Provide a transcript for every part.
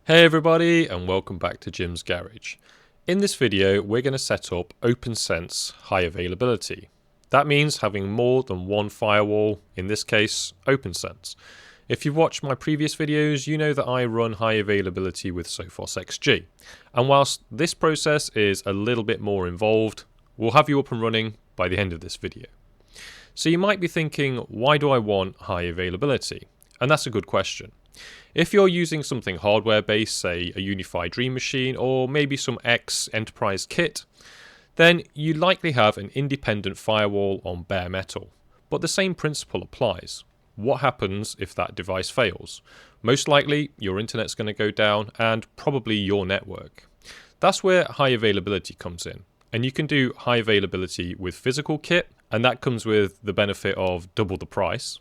Hey everybody, and welcome back to Jim's Garage. In this video we're going to set up OpnSense high availability. That means having more than one firewall, in this case OpnSense. If you've watched my previous videos, you know that I run high availability with Sophos XG. And whilst this process is a little bit more involved, we'll have you up and running by the end of this video. So you might be thinking, why do I want high availability? And that's a good question. If you're using something hardware based, say a Unified Dream Machine or maybe some X enterprise kit, then you likely have an independent firewall on bare metal. But the same principle applies. What happens if that device fails? Most likely your internet's going to go down and probably your network. That's where high availability comes in. And you can do high availability with physical kit, and that comes with the benefit of double the price.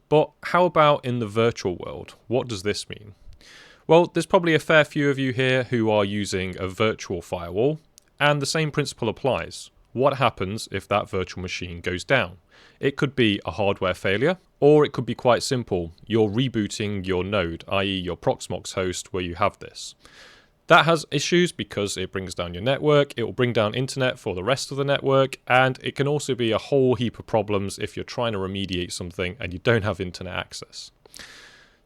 But how about in the virtual world? What does this mean? Well, there's probably a fair few of you here who are using a virtual firewall, and the same principle applies. What happens if that virtual machine goes down? It could be a hardware failure, or it could be quite simple. You're rebooting your node, i.e. your Proxmox host where you have this. That has issues because it brings down your network, it will bring down internet for the rest of the network, and it can also be a whole heap of problems if you're trying to remediate something and you don't have internet access.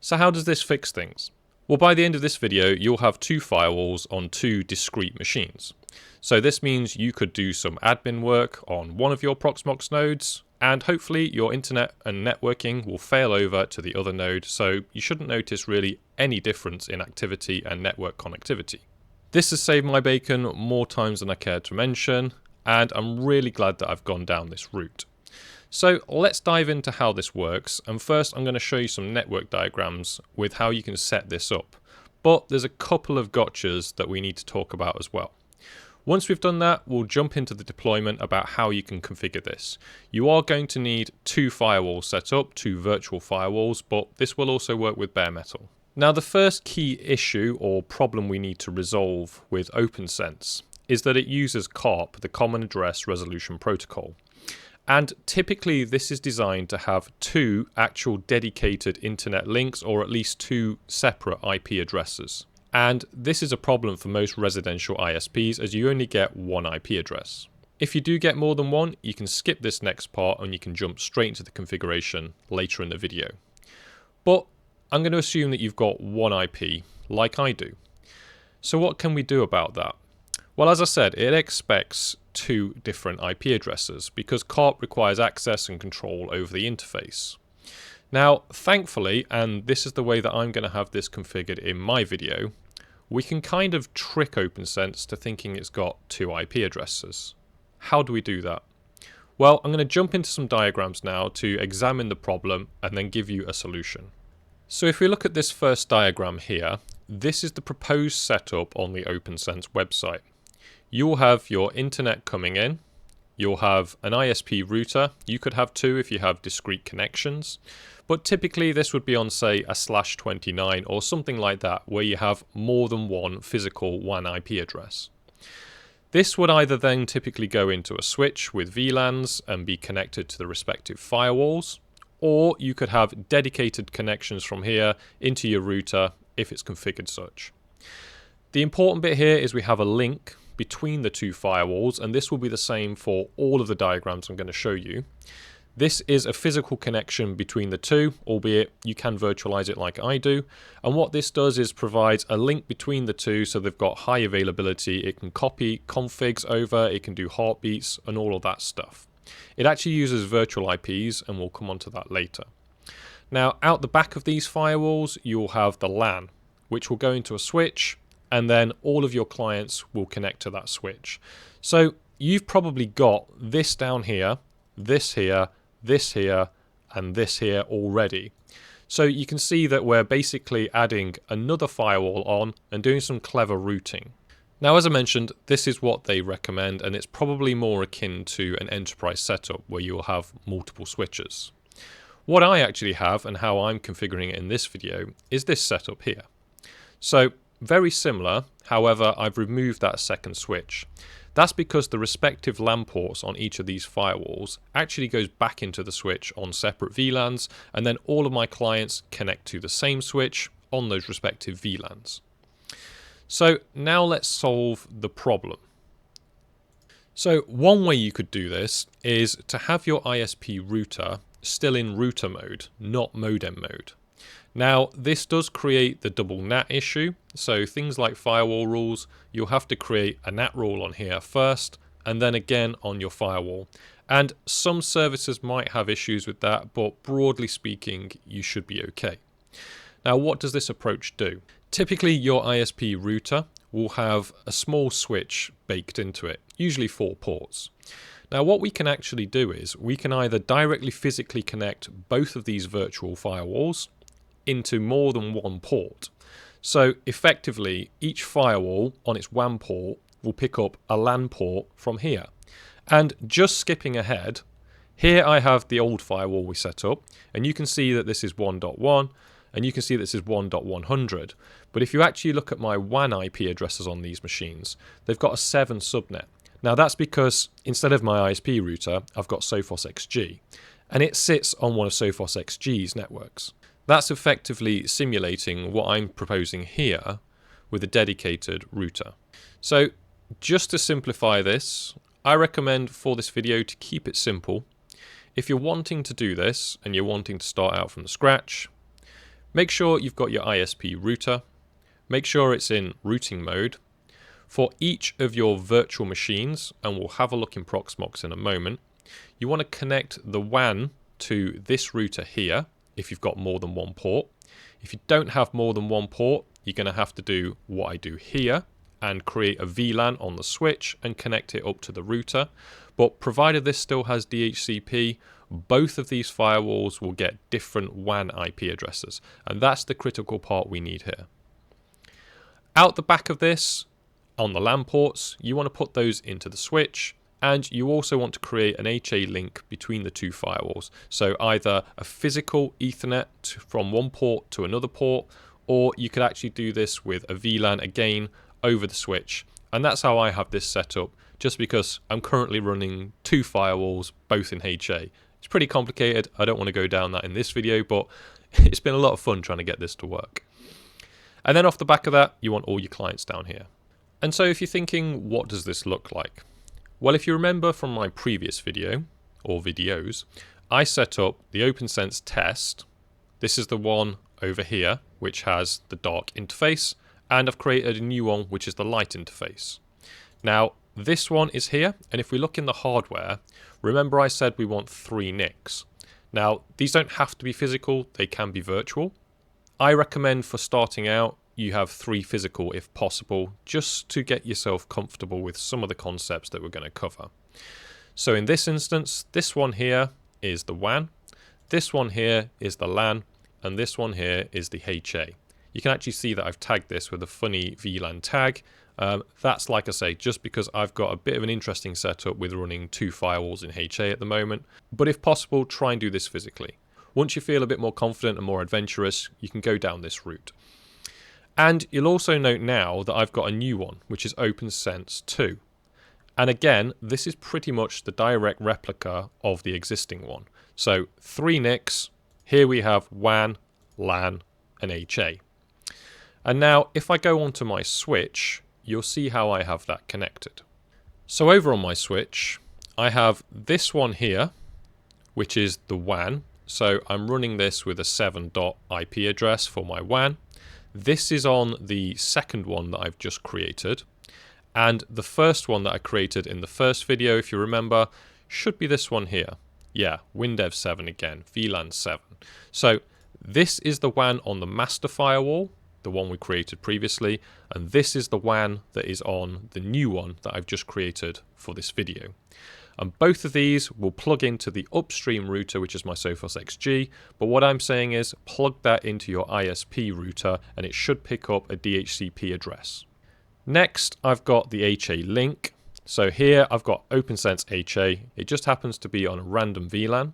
So how does this fix things? Well, by the end of this video, you'll have two firewalls on two discrete machines. So this means you could do some admin work on one of your Proxmox nodes, and hopefully your internet and networking will fail over to the other node, so you shouldn't notice really any difference in activity and network connectivity. This has saved my bacon more times than I care to mention, and I'm really glad that I've gone down this route. So let's dive into how this works, and first I'm going to show you some network diagrams with how you can set this up. But there's a couple of gotchas that we need to talk about as well. Once we've done that, we'll jump into the deployment about how you can configure this. You are going to need two firewalls set up, two virtual firewalls, but this will also work with bare metal. Now, the first key issue or problem we need to resolve with OpnSense is that it uses CARP, the Common Address Resolution Protocol. And typically this is designed to have two actual dedicated internet links, or at least two separate IP addresses. And this is a problem for most residential ISPs as you only get one IP address. If you do get more than one, you can skip this next part and you can jump straight into the configuration later in the video. But I'm going to assume that you've got one IP, like I do. So what can we do about that? Well, as I said, it expects two different IP addresses because CARP requires access and control over the interface. Now, thankfully, and this is the way that I'm going to have this configured in my video, we can kind of trick OpnSense to thinking it's got two IP addresses. How do we do that? Well, I'm going to jump into some diagrams now to examine the problem and then give you a solution. So if we look at this first diagram here, this is the proposed setup on the OpnSense website. You'll have your internet coming in. You'll have an ISP router. You could have two if you have discrete connections. But typically this would be on, say, a /29 or something like that, where you have more than one physical WAN IP address. This would either then typically go into a switch with VLANs and be connected to the respective firewalls, or you could have dedicated connections from here into your router if it's configured such. The important bit here is we have a link between the two firewalls, and this will be the same for all of the diagrams I'm going to show you. This is a physical connection between the two, albeit you can virtualize it like I do. And what this does is provides a link between the two so they've got high availability. It can copy configs over, it can do heartbeats and all of that stuff. It actually uses virtual IPs, and we'll come on to that later. Now, out the back of these firewalls, you'll have the LAN, which will go into a switch, and then all of your clients will connect to that switch. So you've probably got this down here, this here, this here, and this here already. So you can see that we're basically adding another firewall on and doing some clever routing. Now, as I mentioned, this is what they recommend, and it's probably more akin to an enterprise setup where you'll have multiple switches. What I actually have and how I'm configuring it in this video is this setup here. So very similar, however, I've removed that second switch. That's because the respective LAN ports on each of these firewalls actually goes back into the switch on separate VLANs, and then all of my clients connect to the same switch on those respective VLANs. So now let's solve the problem. So one way you could do this is to have your ISP router still in router mode, not modem mode. Now this does create the double NAT issue, so things like firewall rules, you'll have to create a NAT rule on here first and then again on your firewall. And some services might have issues with that, but broadly speaking you should be okay. Now what does this approach do? Typically your ISP router will have a small switch baked into it, usually 4 ports. Now what we can actually do is we can either directly physically connect both of these virtual firewalls into more than one port. So effectively each firewall on its WAN port will pick up a LAN port from here. And just skipping ahead, here I have the old firewall we set up, and you can see that this is 1.1 and you can see this is 1.100. But if you actually look at my WAN IP addresses on these machines, they've got a 7 subnet. Now that's because instead of my ISP router, I've got Sophos XG, and it sits on one of Sophos XG's networks. That's effectively simulating what I'm proposing here with a dedicated router. So just to simplify this, I recommend for this video to keep it simple. If you're wanting to do this and you're wanting to start out from scratch, make sure you've got your ISP router, make sure it's in routing mode. For each of your virtual machines, and we'll have a look in Proxmox in a moment, you want to connect the WAN to this router here if you've got more than one port. If you don't have more than one port, you're going to have to do what I do here and create a VLAN on the switch and connect it up to the router. But provided this still has DHCP, both of these firewalls will get different WAN IP addresses, and that's the critical part we need here. Out the back of this, on the LAN ports, you want to put those into the switch, and you also want to create an HA link between the two firewalls. So either a physical Ethernet from one port to another port, or you could actually do this with a VLAN again over the switch. And that's how I have this set up, just because I'm currently running 2 firewalls, both in HA. It's pretty complicated. I don't want to go down that in this video, but it's been a lot of fun trying to get this to work. And then off the back of that, you want all your clients down here. And so if you're thinking, what does this look like? Well, if you remember from my previous video, or videos, I set up the OpnSense test. This is the one over here, which has the dark interface, and I've created a new one, which is the light interface. Now, this one is here, and if we look in the hardware, remember I said we want 3 NICs. Now, these don't have to be physical, they can be virtual. I recommend for starting out, you have 3 physical if possible, just to get yourself comfortable with some of the concepts that we're going to cover. So in this instance, this one here is the WAN, this one here is the LAN, and this one here is the HA. You can actually see that I've tagged this with a funny VLAN tag. That's, like I say, just because I've got a bit of an interesting setup with running 2 firewalls in HA at the moment. But if possible, try and do this physically. Once you feel a bit more confident and more adventurous, you can go down this route. And you'll also note now that I've got a new one, which is OpnSense 2. And again, this is pretty much the direct replica of the existing one. So 3 NICs, here we have WAN, LAN, and HA. And now if I go onto my switch, you'll see how I have that connected. So over on my switch, I have this one here, which is the WAN. So I'm running this with a 7 IP address for my WAN. This is on the second one that I've just created. And the first one that I created in the first video, if you remember, should be this one here. Yeah, WinDev 7 again, VLAN 7. So this is the WAN on the master firewall, the one we created previously, and this is the WAN that is on the new one that I've just created for this video. And both of these will plug into the upstream router, which is my Sophos XG, but what I'm saying is plug that into your ISP router and it should pick up a DHCP address. Next, I've got the HA link. So here I've got OpnSense HA. It just happens to be on a random VLAN.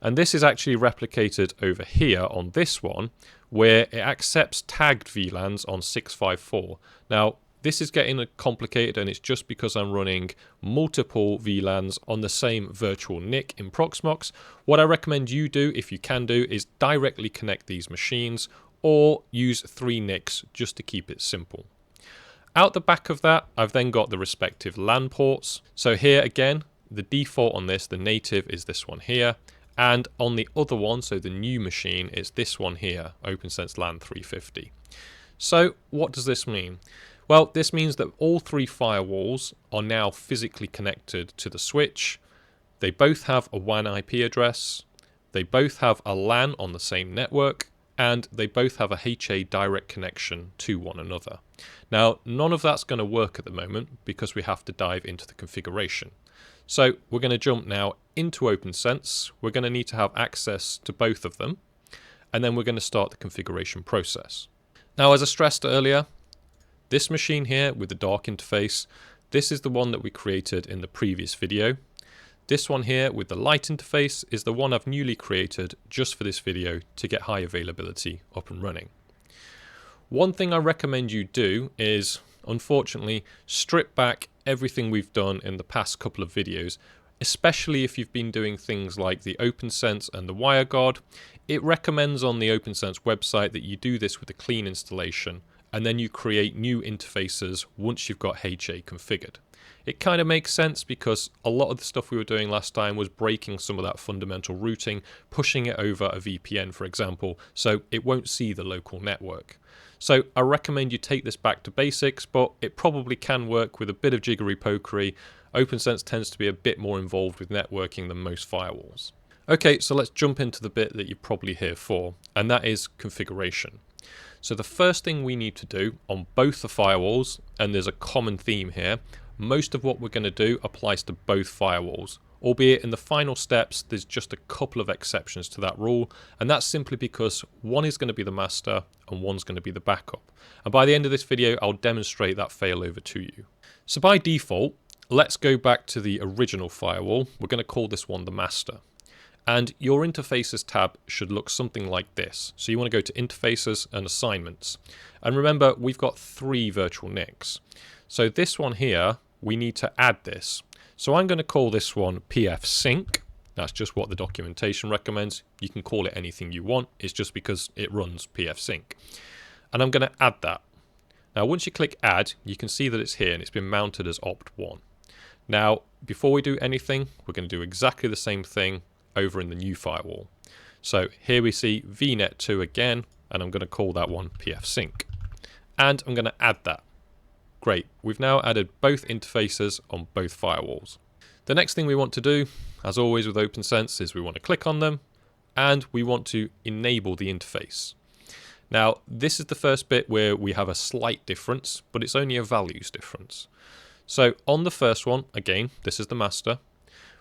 And this is actually replicated over here on this one, where it accepts tagged VLANs on 654. Now, this is getting complicated, and it's just because I'm running multiple VLANs on the same virtual NIC in Proxmox. What I recommend you do, if you can do, is directly connect these machines or use 3 NICs just to keep it simple. Out the back of that, I've then got the respective LAN ports. So here again, the default on this, the native, is this one here. And on the other one, so the new machine, is this one here, OpnSense LAN 350. So what does this mean? Well, this means that all three firewalls are now physically connected to the switch. They both have a WAN IP address. They both have a LAN on the same network. And they both have a HA direct connection to one another. Now, none of that's going to work at the moment because we have to dive into the configuration. So we're going to jump now into OpnSense. We're going to need to have access to both of them. And then we're going to start the configuration process. Now, as I stressed earlier, this machine here with the dark interface, this is the one that we created in the previous video. This one here with the light interface is the one I've newly created just for this video to get high availability up and running. One thing I recommend you do is, unfortunately, strip back everything we've done in the past couple of videos, especially if you've been doing things like the OpnSense and the WireGuard. It recommends on the OpnSense website that you do this with a clean installation, and then you create new interfaces once you've got HA configured. It kind of makes sense because a lot of the stuff we were doing last time was breaking some of that fundamental routing, pushing it over a VPN, for example, so it won't see the local network. So I recommend you take this back to basics, but it probably can work with a bit of jiggery pokery. OpnSense tends to be a bit more involved with networking than most firewalls. Okay, so let's jump into the bit that you're probably here for, and that is configuration. So the first thing we need to do on both the firewalls, and there's a common theme here, most of what we're going to do applies to both firewalls, albeit in the final steps there's just a couple of exceptions to that rule, and that's simply because one is going to be the master and one's going to be the backup. And by the end of this video I'll demonstrate that failover to you. So by default, let's go back to the original firewall. We're going to call this one the master. And your interfaces tab should look something like this. So you want to go to interfaces and assignments. And remember, we've got 3 virtual NICs. So this one here, we need to add this. So I'm going to call this one PF Sync. That's just what the documentation recommends. You can call it anything you want. It's just because it runs PF Sync. And I'm going to add that. Now, once you click add, you can see that it's here and it's been mounted as opt1. Now, before we do anything, we're going to do exactly the same thing over in the new firewall. So here we see VNet2 again, and I'm going to call that one PF Sync. And I'm going to add that. Great, we've now added both interfaces on both firewalls. The next thing we want to do, as always with OpnSense, is we want to click on them, and we want to enable the interface. Now, this is the first bit where we have a slight difference, but it's only a values difference. So on the first one, again, this is the master.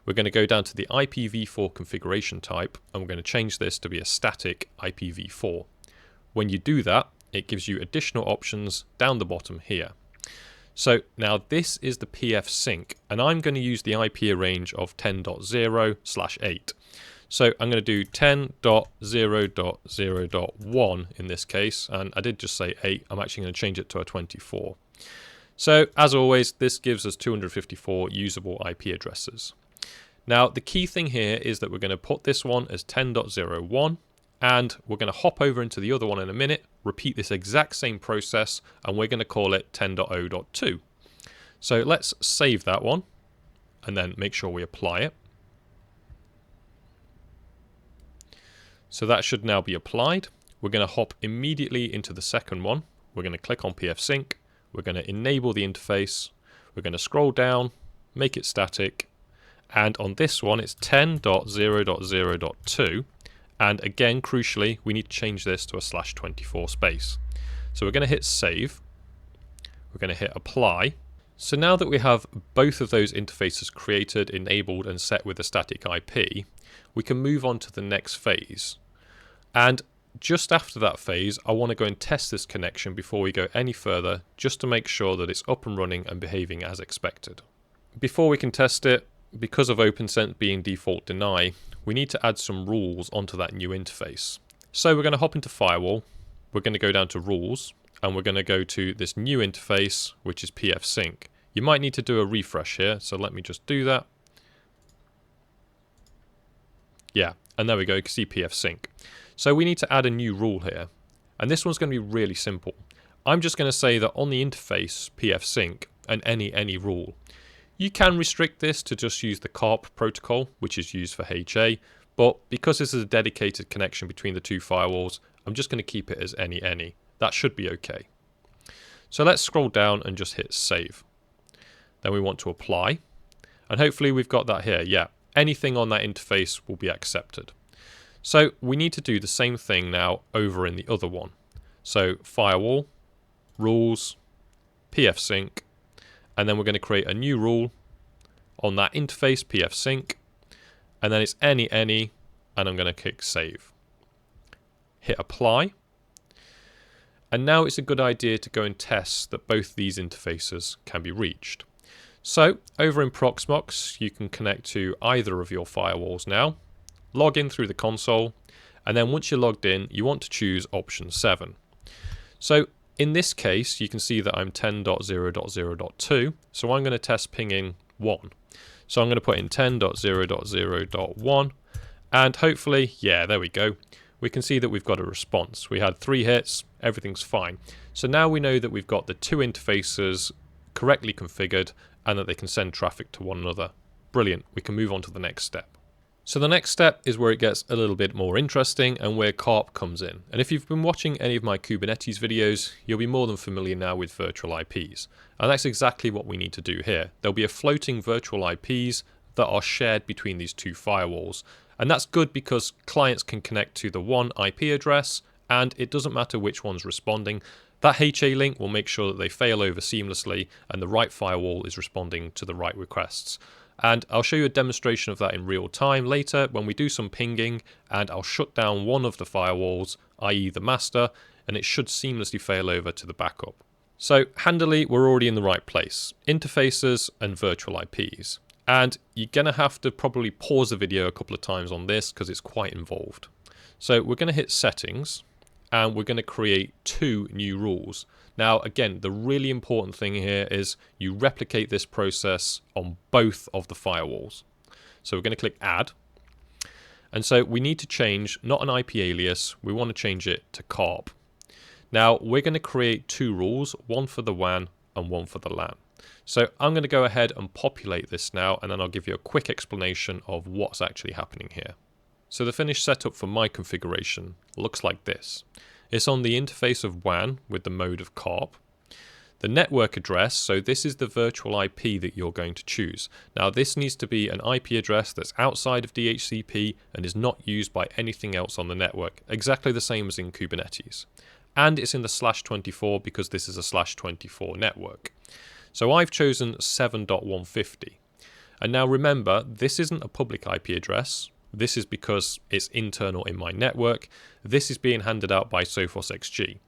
We're going to go down to the IPv4 configuration type, and we're going to change this to be a static IPv4. When you do that, it gives you additional options down the bottom here. So now this is the PF Sync, and I'm going to use the IP range of 10.0/8. So I'm going to do 10.0.0.1 in this case, and I did just say 8. I'm actually going to change it to a 24. So as always, this gives us 254 usable IP addresses. Now, the key thing here is that we're going to put this one as 10.0.1, and we're going to hop over into the other one in a minute, repeat this exact same process, and we're going to call it 10.0.2. So let's save that one, and then make sure we apply it. So that should now be applied. We're going to hop immediately into the second one. We're going to click on PF Sync. We're going to enable the interface. We're going to scroll down, make it static. And on this one, it's 10.0.0.2. And again, crucially, we need to change this to a /24 space. So we're going to hit save. We're going to hit apply. So now that we have both of those interfaces created, enabled, and set with a static IP, we can move on to the next phase. And just after that phase, I want to go and test this connection before we go any further, just to make sure that it's up and running and behaving as expected. Before we can test it, because of OpnSense being default deny, we need to add some rules onto that new interface. So we're going to hop into Firewall, we're going to go down to Rules, and we're going to go to this new interface, which is PF Sync. You might need to do a refresh here, so let me just do that. Yeah, and there we go, you can see PF Sync. So we need to add a new rule here, and this one's going to be really simple. I'm just going to say that on the interface pfSync and any rule, you can restrict this to just use the CARP protocol, which is used for HA, but because this is a dedicated connection between the two firewalls, I'm just going to keep it as any. That should be okay. So let's scroll down and just hit save. Then we want to apply, and hopefully we've got that here. Yeah, anything on that interface will be accepted. So we need to do the same thing now over in the other one. So firewall, rules, pfSync, and then we're going to create a new rule on that interface pfSync, and then it's any, and I'm going to click save. Hit apply. And now it's a good idea to go and test that both these interfaces can be reached. So over in Proxmox, you can connect to either of your firewalls now, log in through the console, and then once you're logged in, you want to choose option 7. So in this case, you can see that I'm 10.0.0.2, so I'm going to test pinging 1. So I'm going to put in 10.0.0.1, and hopefully, yeah, there we go. We can see that we've got a response. We had 3 hits, everything's fine. So now we know that we've got the two interfaces correctly configured and that they can send traffic to one another. Brilliant, we can move on to the next step. So the next step is where it gets a little bit more interesting and where CARP comes in. And if you've been watching any of my Kubernetes videos, you'll be more than familiar now with virtual IPs. And that's exactly what we need to do here. There'll be a floating virtual IPs that are shared between these two firewalls. And that's good because clients can connect to the one IP address, and it doesn't matter which one's responding. That HA link will make sure that they fail over seamlessly and the right firewall is responding to the right requests. And I'll show you a demonstration of that in real time later when we do some pinging, and I'll shut down one of the firewalls, i.e. the master, and it should seamlessly fail over to the backup. So handily, we're already in the right place. Interfaces and virtual IPs. And you're going to have to probably pause the video a couple of times on this because it's quite involved. So we're going to hit settings, and we're going to create 2 new rules. Now, again, the really important thing here is you replicate this process on both of the firewalls. So we're going to click add. And so we need to change not an IP alias, we want to change it to CARP. Now, we're going to create 2 rules, one for the WAN and one for the LAN. So I'm going to go ahead and populate this now, and then I'll give you a quick explanation of what's actually happening here. So the finished setup for my configuration looks like this. It's on the interface of WAN with the mode of CARP. The network address, so this is the virtual IP that you're going to choose. Now this needs to be an IP address that's outside of DHCP and is not used by anything else on the network, exactly the same as in Kubernetes. And it's in the /24 because this is a /24 network. So I've chosen 7.150. And now remember, this isn't a public IP address. This is because it's internal in my network. This is being handed out by Sophos XG.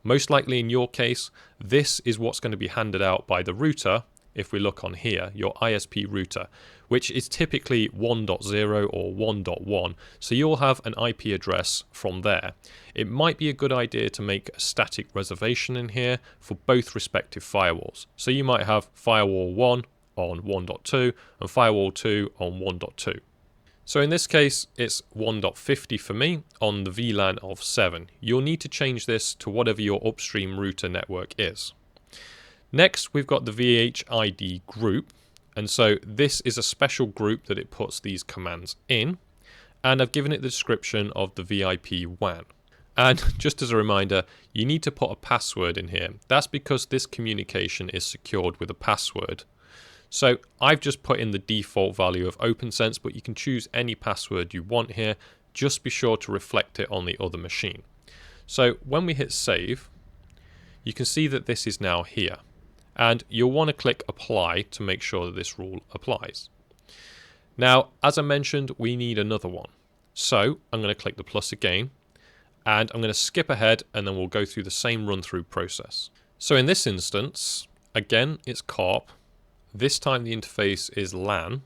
Most likely in your case, this is what's going to be handed out by the router. If we look on here, your ISP router, which is typically 1.0 or 1.1. So you'll have an IP address from there. It might be a good idea to make a static reservation in here for both respective firewalls. So you might have firewall 1 on 1.2 and firewall 2 on 1.2. So in this case, it's 1.50 for me on the VLAN of 7. You'll need to change this to whatever your upstream router network is. Next, we've got the VHID group. And so this is a special group that it puts these commands in. And I've given it the description of the VIP WAN. And just as a reminder, you need to put a password in here. That's because this communication is secured with a password. So I've just put in the default value of OpnSense, but you can choose any password you want here. Just be sure to reflect it on the other machine. So when we hit save, you can see that this is now here. And you'll want to click apply to make sure that this rule applies. Now, as I mentioned, we need another one. So I'm going to click the plus again, and I'm going to skip ahead, and then we'll go through the same run through process. So in this instance, again, it's CARP. This time the interface is LAN,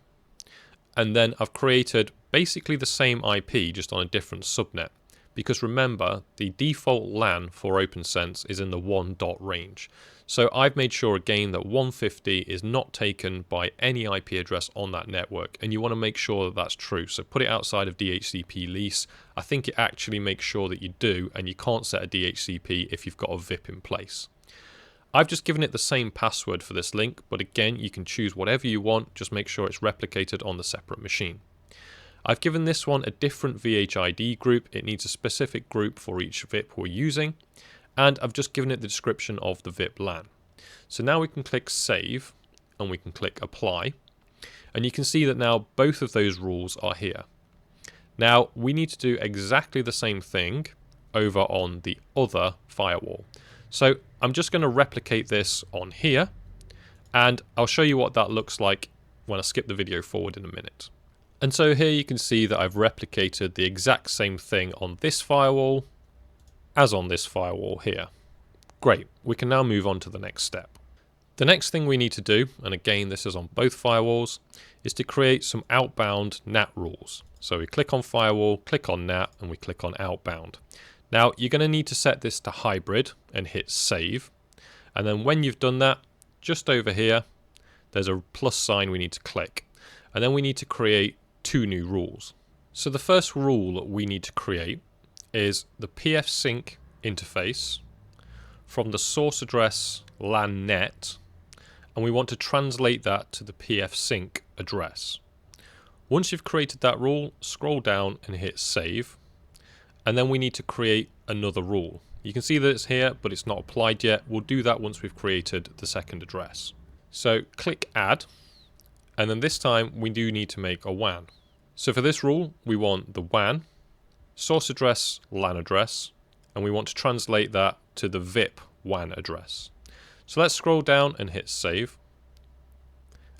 and then I've created basically the same IP just on a different subnet. Because remember, the default LAN for OpnSense is in the 1 dot range. So I've made sure again that 150 is not taken by any IP address on that network, and you want to make sure that that's true. So put it outside of DHCP lease. I think it actually makes sure that you do, and you can't set a DHCP if you've got a VIP in place. I've just given it the same password for this link, but again, you can choose whatever you want, just make sure it's replicated on the separate machine. I've given this one a different VHID group. It needs a specific group for each VIP we're using, and I've just given it the description of the VIP LAN. So now we can click Save, and we can click Apply, and you can see that now both of those rules are here. Now we need to do exactly the same thing over on the other firewall. So I'm just going to replicate this on here, and I'll show you what that looks like when I skip the video forward in a minute. And so here you can see that I've replicated the exact same thing on this firewall as on this firewall here. Great, we can now move on to the next step. The next thing we need to do, and again this is on both firewalls, is to create some outbound NAT rules. So we click on Firewall, click on NAT, and we click on Outbound. Now you're going to need to set this to hybrid and hit Save. And then when you've done that, just over here, there's a plus sign we need to click. And then we need to create two new rules. So the first rule we need to create is the pfSync interface from the source address LAN net, and we want to translate that to the pfSync address. Once you've created that rule, scroll down and hit Save, and then we need to create another rule. You can see that it's here, but it's not applied yet. We'll do that once we've created the second address. So click Add, and then this time we do need to make a WAN. So for this rule, we want the WAN, source address, LAN address, and we want to translate that to the VIP WAN address. So let's scroll down and hit Save.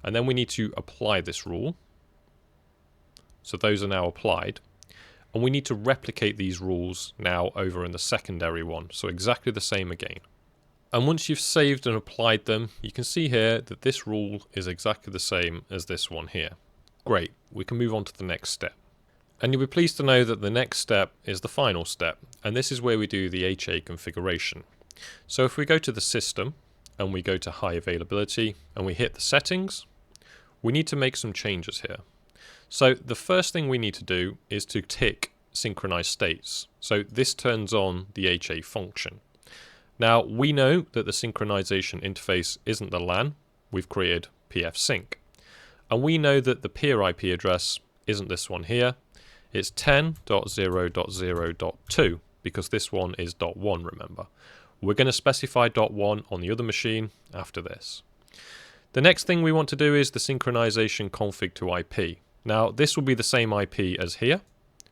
And then we need to apply this rule. So those are now applied. And we need to replicate these rules now over in the secondary one. So exactly the same again. And once you've saved and applied them, you can see here that this rule is exactly the same as this one here. Great, we can move on to the next step. And you'll be pleased to know that the next step is the final step, and this is where we do the HA configuration. So if we go to the system, and we go to high availability, and we hit the settings, we need to make some changes here. So the first thing we need to do is to tick synchronize states. So this turns on the HA function. Now we know that the synchronization interface isn't the LAN, we've created pfSync. And we know that the peer IP address isn't this one here, it's 10.0.0.2 because this one is .1, remember. We're going to specify .1 on the other machine after this. The next thing we want to do is the synchronization config to IP. Now this will be the same IP as here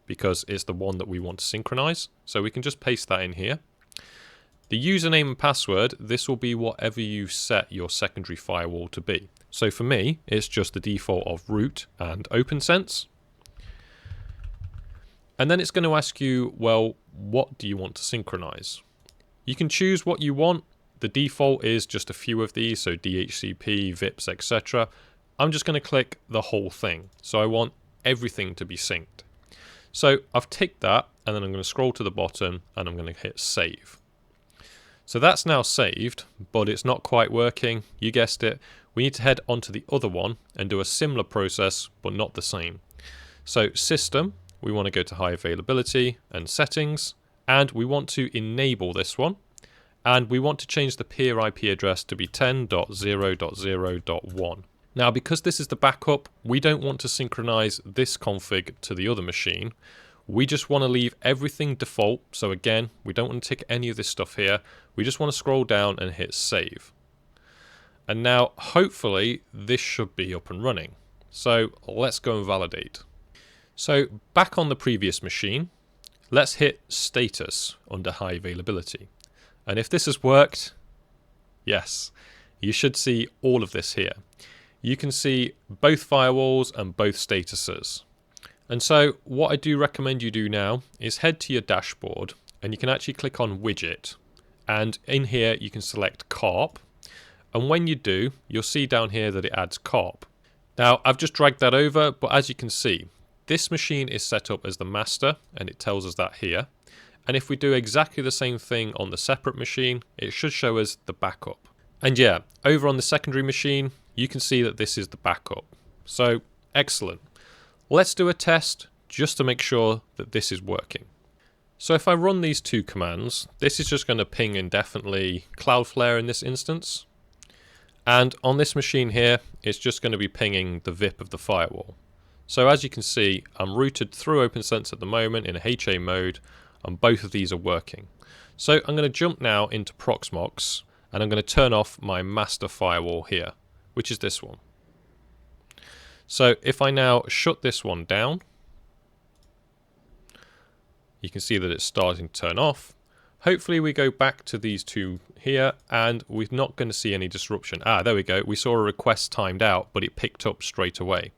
because it's the one that we want to synchronize, so we can just paste that in here. The username and password, this will be whatever you set your secondary firewall to be. So for me, it's just the default of root and OpnSense. And then it's going to ask you, well, what do you want to synchronize? You can choose what you want. The default is just a few of these, so DHCP, VIPs, etc. I'm just going to click the whole thing. So I want everything to be synced. So I've ticked that, and then I'm going to scroll to the bottom, and I'm going to hit Save. So that's now saved, but it's not quite working. You guessed it. We need to head onto the other one and do a similar process, but not the same. So System, we want to go to High Availability and Settings, and we want to enable this one, and we want to change the peer IP address to be 10.0.0.1. Now, because this is the backup, we don't want to synchronize this config to the other machine. We just want to leave everything default. So again, we don't want to tick any of this stuff here. We just want to scroll down and hit Save. And now, hopefully, this should be up and running. So let's go and validate. So back on the previous machine, let's hit Status under High Availability. And if this has worked, yes, you should see all of this here. You can see both firewalls and both statuses. And so what I do recommend you do now is head to your dashboard, and you can actually click on Widget. And in here, you can select CARP. And when you do, you'll see down here that it adds CARP. Now, I've just dragged that over, but as you can see, this machine is set up as the master, and it tells us that here. And if we do exactly the same thing on the separate machine, it should show us the backup. And yeah, over on the secondary machine, you can see that this is the backup. So, excellent. Let's do a test just to make sure that this is working. So if I run these two commands, this is just going to ping indefinitely Cloudflare in this instance. And on this machine here, it's just going to be pinging the VIP of the firewall. So as you can see, I'm routed through OpnSense at the moment in a HA mode, and both of these are working. So I'm going to jump now into Proxmox, and I'm going to turn off my master firewall here, which is this one. So if I now shut this one down, you can see that it's starting to turn off. Hopefully we go back to these two here and we're not going to see any disruption. There we go. We saw a request timed out, but it picked up straight away.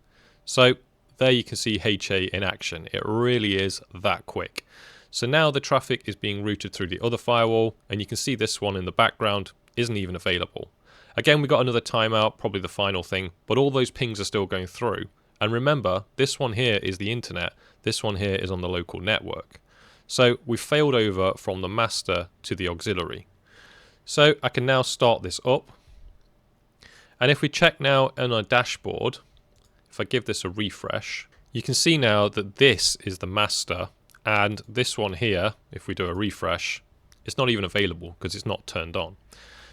So there you can see HA in action. It really is that quick. So now the traffic is being routed through the other firewall, and you can see this one in the background isn't even available. Again, we got another timeout, probably the final thing, but all those pings are still going through. And remember, this one here is the internet. This one here is on the local network. So we failed over from the master to the auxiliary. So I can now start this up. And if we check now on our dashboard, if I give this a refresh, you can see now that this is the master, and this one here, if we do a refresh, it's not even available because it's not turned on.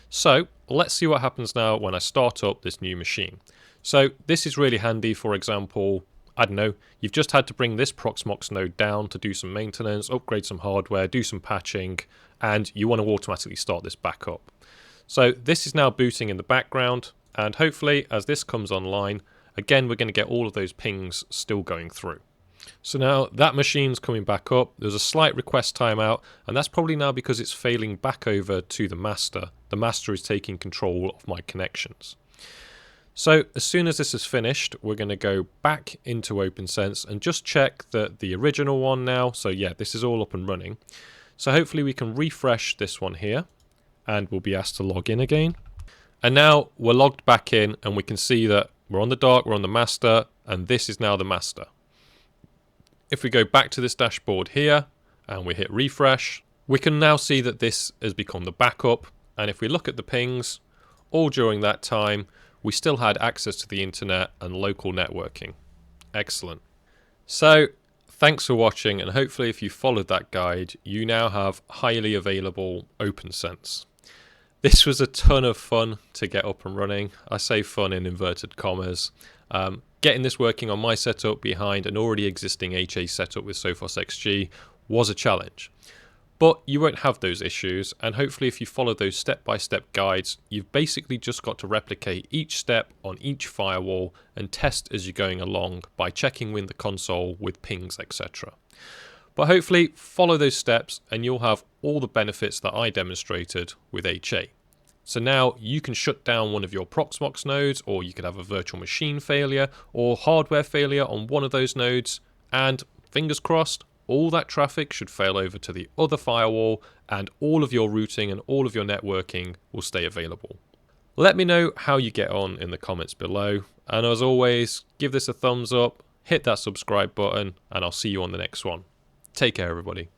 So let's see what happens now when I start up this new machine. So this is really handy. For example, I don't know, you've just had to bring this Proxmox node down to do some maintenance, upgrade some hardware, do some patching, and you want to automatically start this back up. So this is now booting in the background, and hopefully as this comes online, again, we're going to get all of those pings still going through. So now that machine's coming back up. There's a slight request timeout, and that's probably now because it's failing back over to the master. The master is taking control of my connections. So as soon as this is finished, we're going to go back into OpnSense and just check that the original one now. So yeah, this is all up and running. So hopefully we can refresh this one here, and we'll be asked to log in again. And now we're logged back in, and we can see that we're on the dark, we're on the master, and this is now the master. If we go back to this dashboard here and we hit refresh, we can now see that this has become the backup. And if we look at the pings, all during that time, we still had access to the internet and local networking. Excellent. So thanks for watching, and hopefully if you followed that guide, you now have highly available OpnSense. This was a ton of fun to get up and running. I say fun in inverted commas. Getting this working on my setup behind an already existing HA setup with Sophos XG was a challenge. But you won't have those issues, and hopefully if you follow those step-by-step guides, you've basically just got to replicate each step on each firewall and test as you're going along by checking in the console with pings, etc. But hopefully follow those steps and you'll have all the benefits that I demonstrated with HA. So now you can shut down one of your Proxmox nodes, or you could have a virtual machine failure or hardware failure on one of those nodes, and fingers crossed, all that traffic should fail over to the other firewall, and all of your routing and all of your networking will stay available. Let me know how you get on in the comments below, and as always, give this a thumbs up, hit that subscribe button, and I'll see you on the next one. Take care, everybody.